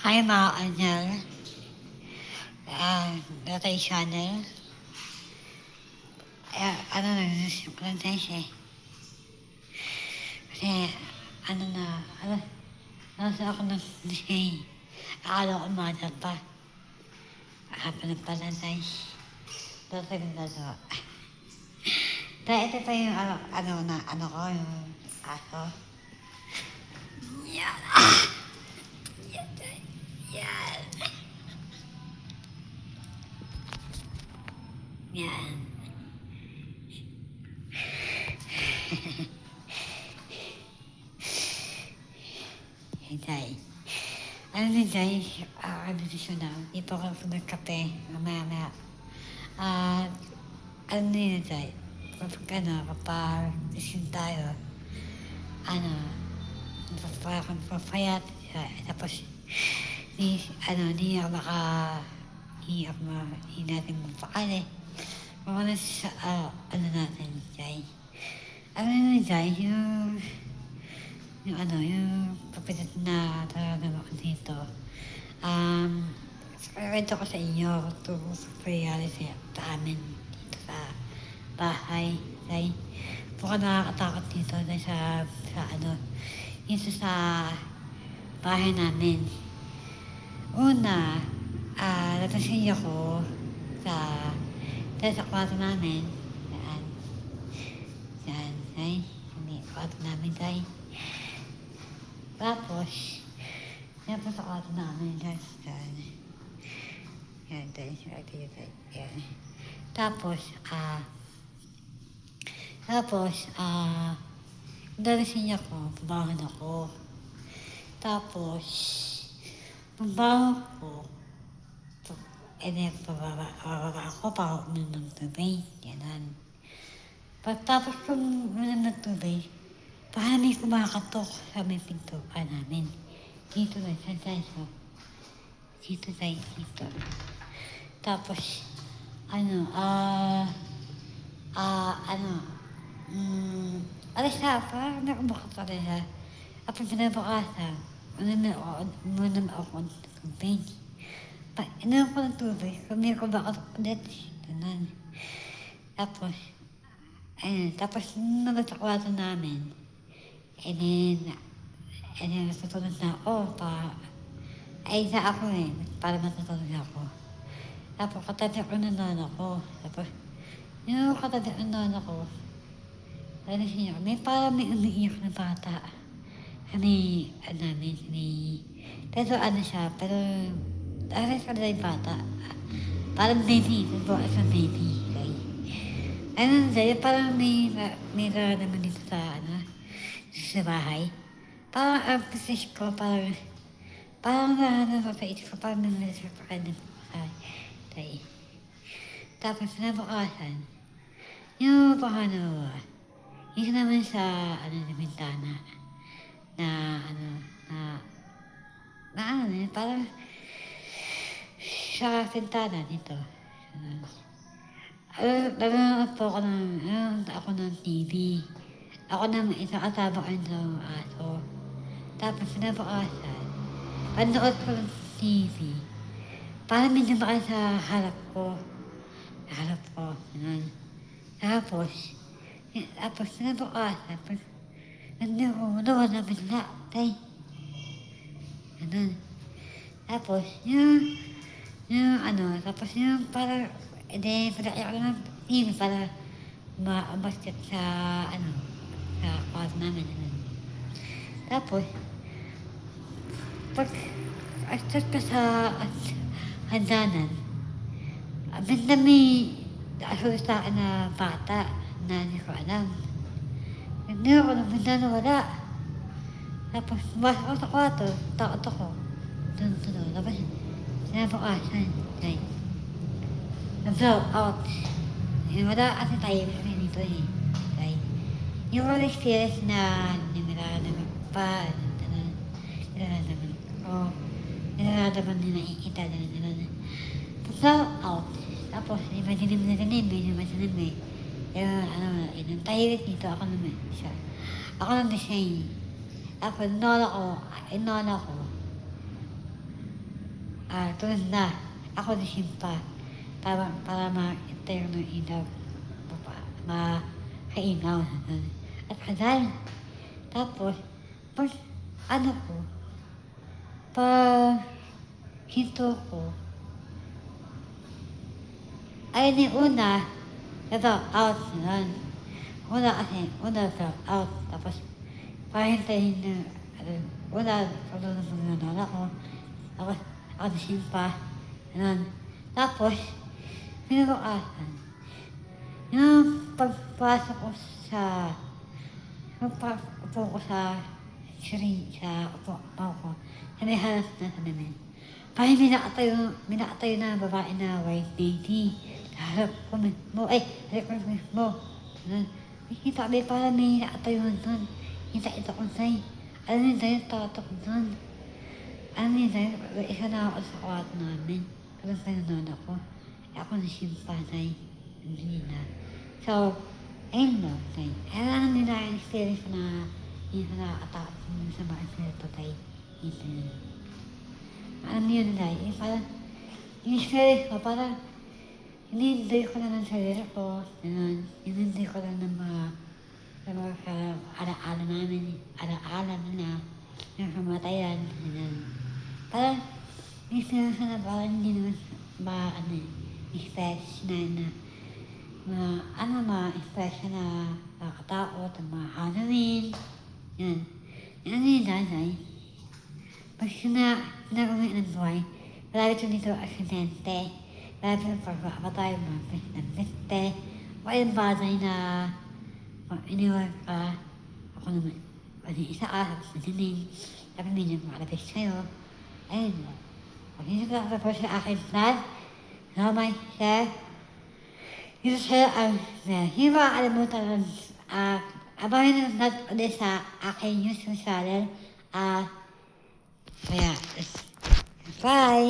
Hi mga Anyal, Datay Channel. Ano na, nagsisimplantay siya eh. Kasi, nasa ako ng disay. Akala ko umaga pa. Panagpalantay. Datay ko na to. Dahil ito pa yung ko, yung aso. Yan. Yan. Yan. Yan. Day. Ano na Day? Siya na. Di pa ako nagkape. Mamaya. Ano na yun Day? Kapag gising tayo, papayat. Tapos, di ako hindi natin mapakali. Mga sa, natin Day. Ano na Day? Yung kapitat na talaga ako dito. Kwento ko sa inyo tungkol sa reality sa amin dito sa bahay. Dahil mukhang nakakatakot dito dahil dito sa bahay namin. Una, natasin ako sa kwarto namin. Yan, hindi kwarto namin, Day. Tapos sa kwarto namin, guys. Yan, yan. Tapos, darasin niya ko, pabangon ako. Tapos, pabangon ko, pababa ako para uminom ng tubig. Yan. Pagtapos kong uminom ng tubig, parang may kumakatok sa may pinto namin. Dito na, dito. Tapos, alas na, parang nakabukot siya. At pinabukasan, uminom ako ng tubig. Inom ko ng tubig, kumira ko bakit ulit. Ganun. Tapos, nabas sa kwarto namin. And then, natutulog na ako isa ako para matutulog ako. Tapos, katabi ko ng nono ko. Tapos, yung katabi ng nono ko, parang may umiiyak na bata. Pero aras ka na yung bata. Parang baby, nagbukas ng baby. Parang may naman dito sa bahay. Parang ang position ko, parang napapaisip ko, parang nangyayari pa ka ng bahay. Tapos nabukasan, yung yun naman sa bintana, parang sa bintana dito. Nanonood po ako ng TV. Ako naman isang kasama ko ng aso. Tapos nabukasan, panood ko ng TV. Parang may naman sa harap ko. Ganun. Tapos nabukasan, nawala na bigla. Ganun. Tapos parang, pinakaya ko ng TV para maabasket sa kwarto namin. Tapos, pag astas ka sa handanan, bigla may asul sa akin na bata na hindi ko alam. Hindi ako na wala. Tapos, bumas ako sa kwarto, takot ako. Doon. Tapos, sinabukasan, nag-blow out. Wala kasi tayo dito yung mga experience na nilalalaman pa, nilalalaman na nakikita nila. Blow out. Tapos, madilim na medyo madilim yung tahimik dito, ako naman siya. Ako lang design. Tapos, inona ko, tulad na, ako nasimpa para ma-enter ng ilaw, makainaw. At kadal, tapos, pag ano ko, pag hinto ko, ayun yung una, ito, out na. Una ito, out. Tapos, pahintayin na, una, paglunas ng lola ko. Tapos, ako nasimpa. Ganun. Tapos, pinabukasan. Yung pagpasok ko upo ko sa upo ko, sa may halas na sa namin. Parang may nakatayo na babae na white lady. Harap ko mo. Nakita ko parang may nakatayo doon. Ito ko sa'yo. Ano yun sa'yo, tatok doon. Ano yun sa'yo, isa na ako sa kwarto namin. Parang nanonood ako. Ako nasimpa sa'yo. Hindi na. So, ayun lang sa'yo. Kailangan nila yung experience na hindi na nakakatakot sa mga espiritu tayo. Hindi na. Ano yun sa'yo, parang yung experience ko, parang hinihintay ko lang ng sarili ko. Hinihintay ko lang ng mga alaala namin, alaala nila, yung kamatayan, parang, minsan na parang hindi naman express na express na nakakatakot, ang mga Halloween, yan. Yan yung nanay. Pag sinagawin ng buhay, marami ito dito aksidente, marami ito pagkakapatay, mga presidente, o yung bagay na pag iniwan ka, ako naman, isa ka, tapos madinig, tapos hindi niya makalapit sa'yo. Ayun mo. Pag hindi ka kapag sa aking plan, may share, ito sa'yo ang hindi makakalimutan ng abangan natin ulit sa aking YouTube channel. Kaya, bye!